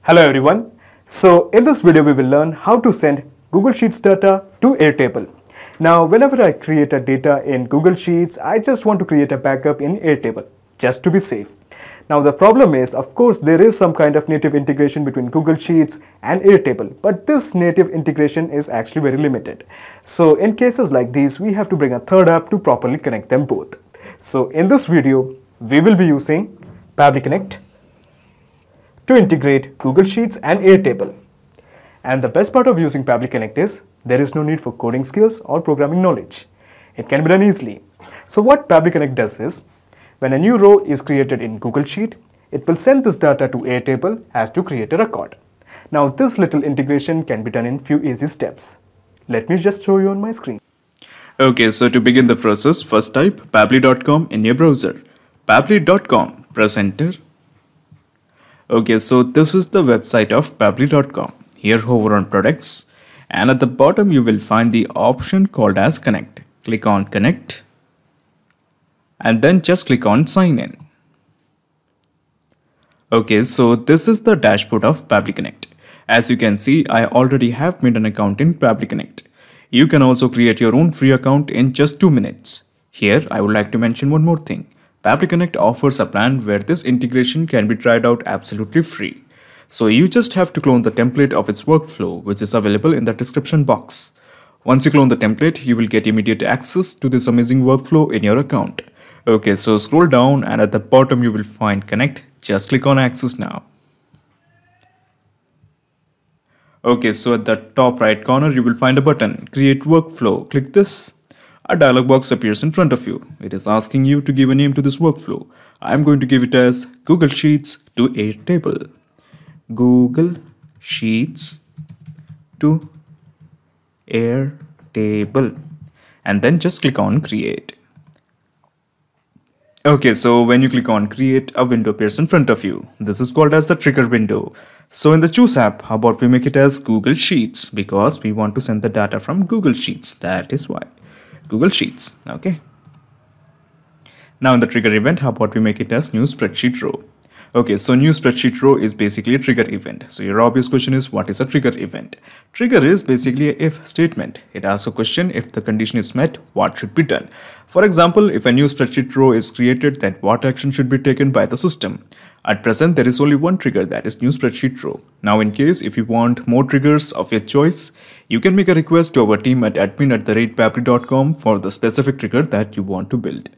Hello everyone. So in this video we will learn how to send Google Sheets data to Airtable. Now whenever I create a data in Google Sheets, I just want to create a backup in Airtable just to be safe. Now the problem is, of course, there is some kind of native integration between Google Sheets and Airtable, but this native integration is actually very limited. So in cases like these, we have to bring a third app to properly connect them both. So in this video, we will be using Pabbly Connect to integrate Google Sheets and Airtable. And the best part of using Pabbly Connect is there is no need for coding skills or programming knowledge. It can be done easily. So what Pabbly Connect does is, when a new row is created in Google Sheet, it will send this data to Airtable as to create a record. Now this little integration can be done in few easy steps. Let me just show you on my screen. Okay, so to begin the process, first type pabbly.com in your browser. Pabbly.com, press enter. Okay, so this is the website of pabbly.com. Here hover on products and at the bottom you will find the option called as connect. Click on connect and then just click on sign in. Okay, so this is the dashboard of Pabbly Connect. As you can see, I already have made an account in Pabbly Connect. You can also create your own free account in just 2 minutes. Here I would like to mention one more thing. Pabbly Connect offers a plan where this integration can be tried out absolutely free. So you just have to clone the template of its workflow, which is available in the description box. Once you clone the template, you will get immediate access to this amazing workflow in your account. Okay, so scroll down and at the bottom you will find connect. Just click on access now. Okay, so at the top right corner you will find a button, create workflow. Click this. A dialog box appears in front of you. It is asking you to give a name to this workflow. I am going to give it as Google Sheets to Airtable. Google Sheets to Airtable. And then just click on create. Okay, so when you click on create, a window appears in front of you. This is called as the trigger window. So in the choose app, how about we make it as Google Sheets, because we want to send the data from Google Sheets. That is why. Google Sheets. Okay. Now in the trigger event, how about we make it as new spreadsheet row? Okay, so new spreadsheet row is basically a trigger event. So your obvious question is, what is a trigger event? Trigger is basically a if statement. It asks a question: if the condition is met, what should be done? For example, if a new spreadsheet row is created, then what action should be taken by the system? At present, there is only one trigger, that is new spreadsheet row. Now in case if you want more triggers of your choice, you can make a request to our team at admin@pabbly.com for the specific trigger that you want to build.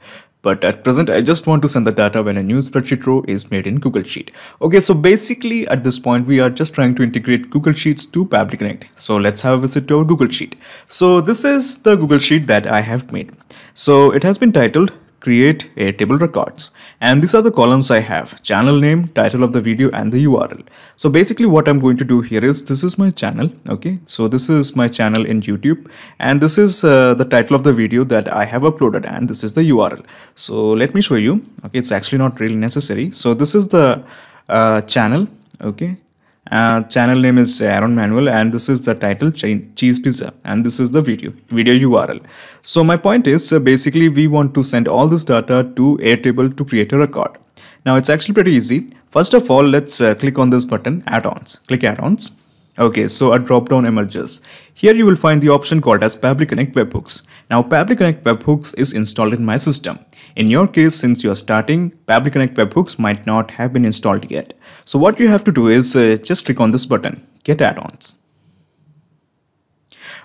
But at present, I just want to send the data when a new spreadsheet row is made in Google Sheet. Okay, so basically at this point, we are just trying to integrate Google Sheets to Pabbly Connect. So let's have a visit to our Google Sheet. So this is the Google Sheet that I have made. So it has been titled Create Airtable Records. And these are the columns I have: channel name, title of the video, and the URL. So basically what I'm going to do here is, this is my channel. Okay, so this is my channel in YouTube, and this is the title of the video that I have uploaded, and this is the URL. So let me show you. Okay, it's actually not really necessary. So this is the channel. Okay. Channel name is Aaron Manuel, and this is the title, Cheese Pizza, and this is the video URL. So my point is, basically we want to send all this data to Airtable to create a record. Now it's actually pretty easy. First of all, let's click on this button, add-ons. Click add-ons. Okay, so a drop-down emerges. Here you will find the option called as Pabbly Connect Webhooks. Now Pabbly Connect Webhooks is installed in my system. In your case, since you are starting, Pabbly Connect Webhooks might not have been installed yet. So what you have to do is just click on this button, Get Add-ons.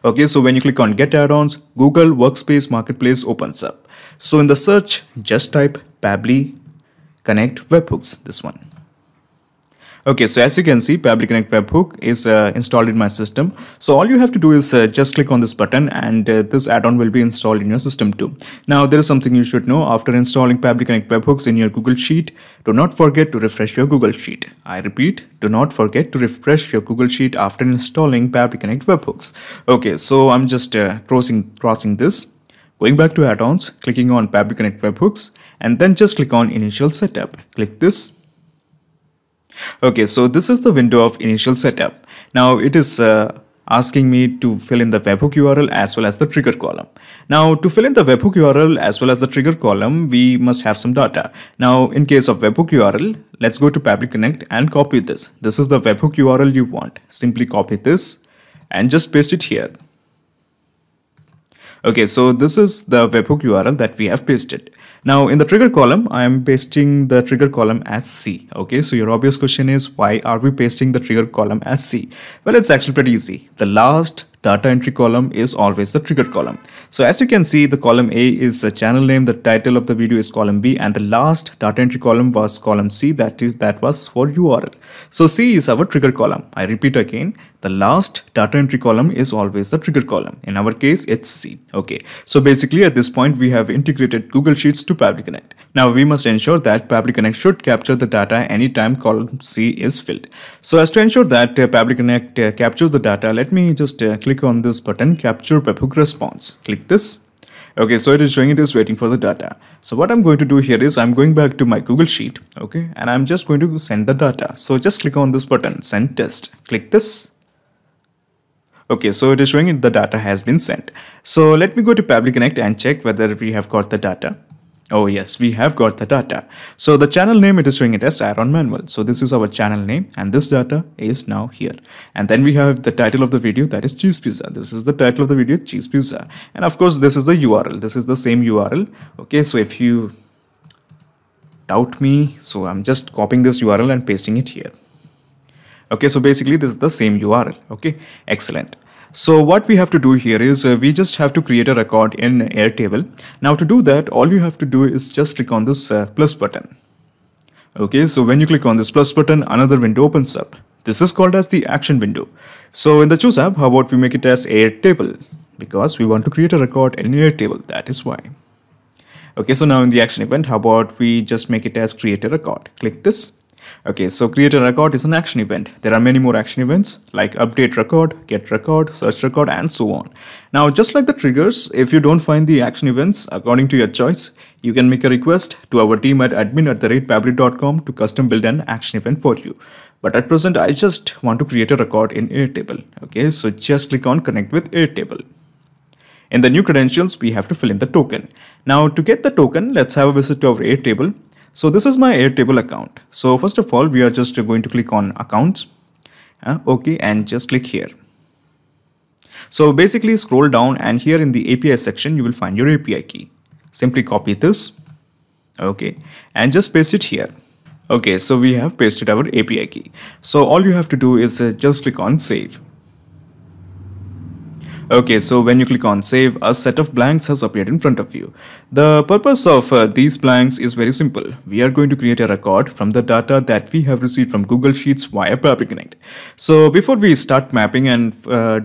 Okay, so when you click on Get Add-ons, Google Workspace Marketplace opens up. So in the search, just type Pabbly Connect Webhooks, this one. Okay, so as you can see, Pabbly Connect Webhook is installed in my system. So all you have to do is just click on this button, and this add-on will be installed in your system too. Now there is something you should know. After installing Pabbly Connect Webhooks in your Google Sheet, do not forget to refresh your Google Sheet. I repeat, do not forget to refresh your Google Sheet after installing Pabbly Connect Webhooks. Okay, so I'm just crossing this. Going back to add-ons, clicking on Pabbly Connect Webhooks, and then just click on Initial Setup. Click this. Okay, so this is the window of initial setup. Now it is asking me to fill in the webhook URL as well as the trigger column. Now to fill in the webhook URL as well as the trigger column, we must have some data. Now in case of webhook URL, let's go to Pabbly Connect and copy this. This is the webhook URL you want. Simply copy this and just paste it here. Okay, so this is the webhook URL that we have pasted. Now in the trigger column, I am pasting the trigger column as C. Okay, so your obvious question is, why are we pasting the trigger column as C? Well, it's actually pretty easy. The last data entry column is always the trigger column. So as you can see, the column A is the channel name, the title of the video is column B, and the last data entry column was column C, that was for URL. So C is our trigger column. I repeat again, the last data entry column is always the trigger column. In our case, it's C. Okay, so basically at this point we have integrated Google Sheets to Pabbly Connect. Now we must ensure that Pabbly Connect should capture the data anytime column C is filled. So as to ensure that Pabbly Connect captures the data, let me just click on this button, capture webhook response. Click this. Okay, so it is showing it is waiting for the data. So what I'm going to do here is I'm going back to my Google Sheet, okay, and I'm just going to send the data. So just click on this button, send test. Click this. Okay, so it is showing it the data has been sent. So let me go to Pabbly Connect and check whether we have got the data. Oh yes, we have got the data. So the channel name, it is showing it as Aaron Manuel. So this is our channel name and this data is now here. And then we have the title of the video, that is Cheese Pizza. This is the title of the video, Cheese Pizza. And of course, this is the URL. This is the same URL. Okay, so if you doubt me, so I'm just copying this URL and pasting it here. Okay, so basically this is the same URL. Okay, excellent. So what we have to do here is we just have to create a record in Airtable. Now to do that, all you have to do is just click on this plus button. Okay, so when you click on this plus button, another window opens up. This is called as the action window. So in the Choose app, how about we make it as Airtable? Because we want to create a record in Airtable, that is why. Okay, so now in the action event, how about we just make it as create a record? Click this. Okay, so create a record is an action event. There are many more action events like update record, get record, search record, and so on. Now, just like the triggers, if you don't find the action events according to your choice, you can make a request to our team at admin@pabbly.com to custom build an action event for you. But at present, I just want to create a record in Airtable. Okay, so just click on connect with Airtable. In the new credentials, we have to fill in the token. Now, to get the token, let's have a visit to our Airtable. So this is my Airtable account. So first of all, we are just going to click on accounts. Okay, and just click here. So basically scroll down and here in the API section, you will find your API key. Simply copy this. Okay, and just paste it here. Okay, so we have pasted our API key. So all you have to do is just click on save. Okay, so when you click on save, a set of blanks has appeared in front of you. The purpose of these blanks is very simple. We are going to create a record from the data that we have received from Google Sheets via Pabbly Connect. So before we start mapping and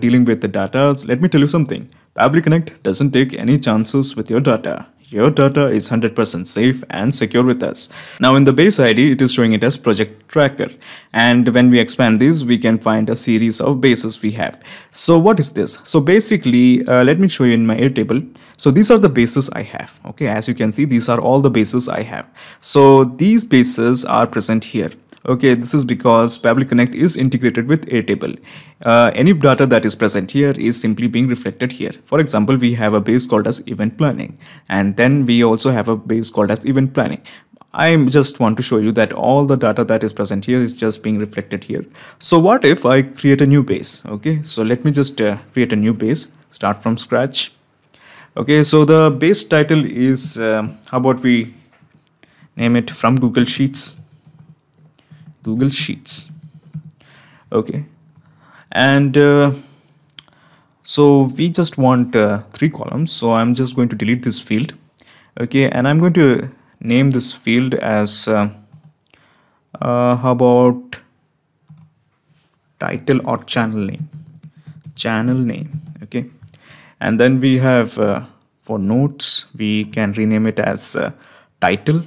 dealing with the data, let me tell you something. Pabbly Connect doesn't take any chances with your data. Your data is 100% safe and secure with us. Now in the base ID, it is showing it as project tracker. And when we expand this, we can find a series of bases we have. So what is this? So basically, let me show you in my Airtable. So these are the bases I have. Okay, as you can see, these are all the bases I have. So these bases are present here. Okay, this is because Pabbly Connect is integrated with Airtable. Any data that is present here is simply being reflected here. For example, we have a base called as event planning, and then we also have a base called as event planning. I just want to show you that all the data that is present here is just being reflected here. So what if I create a new base? Okay, so let me just create a new base, start from scratch. Okay, so the base title is, how about we name it from Google Sheets? Google Sheets. Okay, and so we just want 3 columns, so I'm just going to delete this field. Okay, and I'm going to name this field as how about title or channel name. Okay, and then we have for notes, we can rename it as title.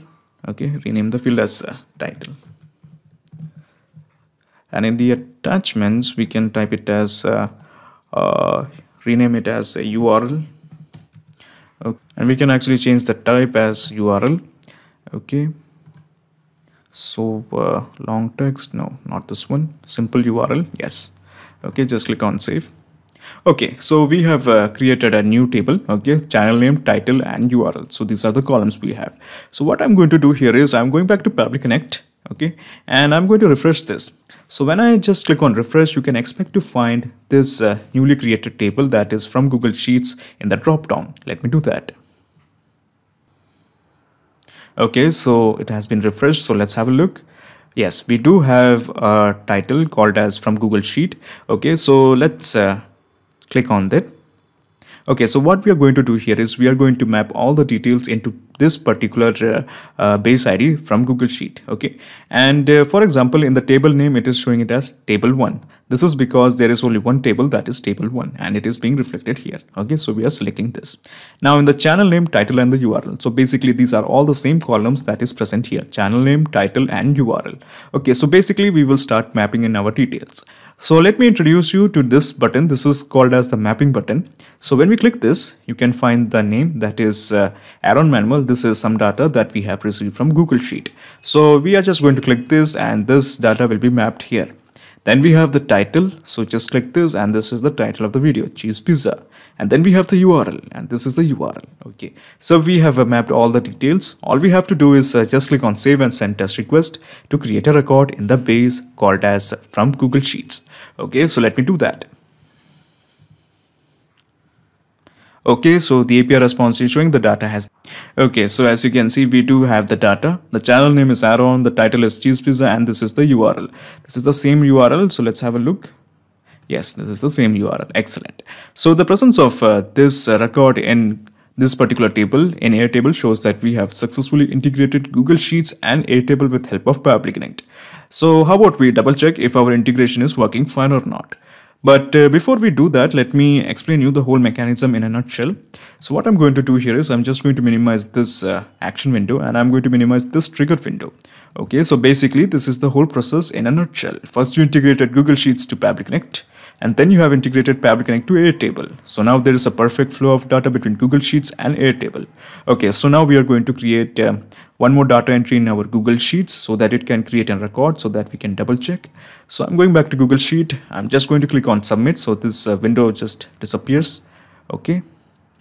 Okay, rename the field as title. And in the attachments, we can type it as, rename it as a URL. Okay. And we can actually change the type as URL. Okay. So long text, no, not this one. Simple URL, yes. Okay, just click on save. Okay, so we have created a new table, okay, channel name, title, and URL. So these are the columns we have. So what I'm going to do here is I'm going back to Public Connect, okay, and I'm going to refresh this. So when I just click on refresh, you can expect to find this newly created table that is from Google Sheets in the drop down. Let me do that. Okay, so it has been refreshed. So let's have a look. Yes, we do have a title called as from Google Sheet. Okay, so let's click on that. Okay, so what we are going to do here is we are going to map all the details into this particular base ID from Google Sheet. Okay, and for example, in the table name, it is showing it as table 1. This is because there is only one table, that is table 1, and it is being reflected here. Okay, so we are selecting this. Now in the channel name, title, and the URL. So basically these are all the same columns that is present here: channel name, title, and URL. Okay, so basically we will start mapping in our details. So let me introduce you to this button. This is called as the mapping button. So when we click this, you can find the name, that is Aaron Manuel. This is some data that we have received from Google Sheet. So we are just going to click this, and this data will be mapped here. Then we have the title. So just click this, and this is the title of the video, cheese pizza. And then we have the URL, and this is the URL. Okay, so we have mapped all the details. All we have to do is just click on save and send test request to create a record in the base called as from Google Sheets. Okay, so let me do that. Okay, so the API response is showing the data has. Okay, so as you can see, we do have the data. The channel name is Aaron, the title is cheese pizza, and this is the URL. This is the same URL. So let's have a look. Yes, this is the same URL. Excellent. So the presence of this record in this particular table in Airtable shows that we have successfully integrated Google Sheets and Airtable with help of Public Connect. So how about we double check if our integration is working fine or not. But before we do that, let me explain you the whole mechanism in a nutshell. So what I'm going to do here is I'm just going to minimize this action window, and I'm going to minimize this trigger window. Okay, so basically this is the whole process in a nutshell. First you integrated Google Sheets to Public Connect, and then you have integrated Public Connect to Airtable. So now there is a perfect flow of data between Google Sheets and Airtable. Okay, so now we are going to create one more data entry in our Google Sheets so that it can create a record so that we can double check. So I'm going back to Google Sheet. I'm just going to click on submit. So this window just disappears. Okay.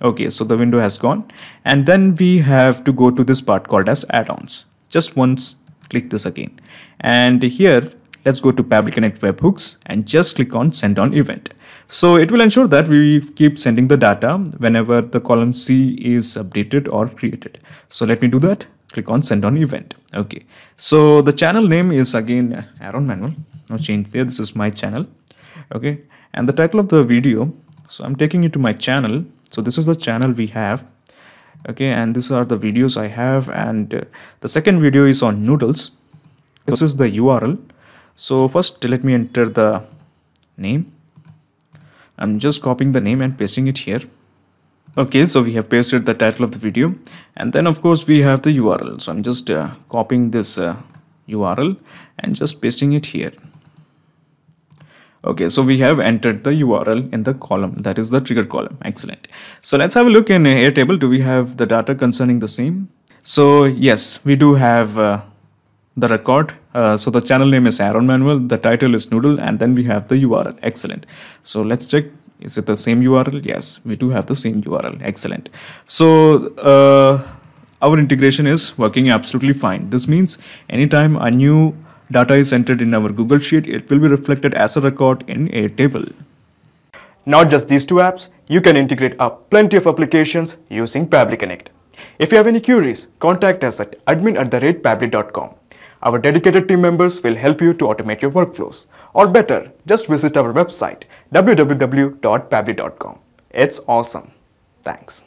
Okay, so the window has gone. And then we have to go to this part called as add-ons. Just once click this again. And here, let's go to Public Connect webhooks and just click on send on event. So it will ensure that we keep sending the data whenever the column C is updated or created. So let me do that. Click on send on event. Okay, so the channel name is again Aaron Manuel. No change there. This is my channel. Okay, and the title of the video. So I'm taking you to my channel. So this is the channel we have. Okay, and these are the videos I have, and the second video is on noodles. This is the URL. So first let me enter the name. I'm just copying the name and pasting it here. Okay, so we have pasted the title of the video, and then of course we have the URL. So I'm just copying this URL and just pasting it here. Okay, so we have entered the URL in the column, that is the trigger column. Excellent. So let's have a look in Airtable. Do we have the data concerning the same? So yes, we do have the record. So the channel name is Aaron Manuel, the title is Noodle, and then we have the URL. Excellent. So let's check. Is it the same URL? Yes, we do have the same URL. Excellent. So our integration is working absolutely fine. This means anytime a new data is entered in our Google Sheet, it will be reflected as a record in Airtable. Not just these two apps, you can integrate up plenty of applications using Public Connect. If you have any queries, contact us at admin@pabbly.com. Our dedicated team members will help you to automate your workflows. Or better, just visit our website www.pabbly.com. It's awesome. Thanks.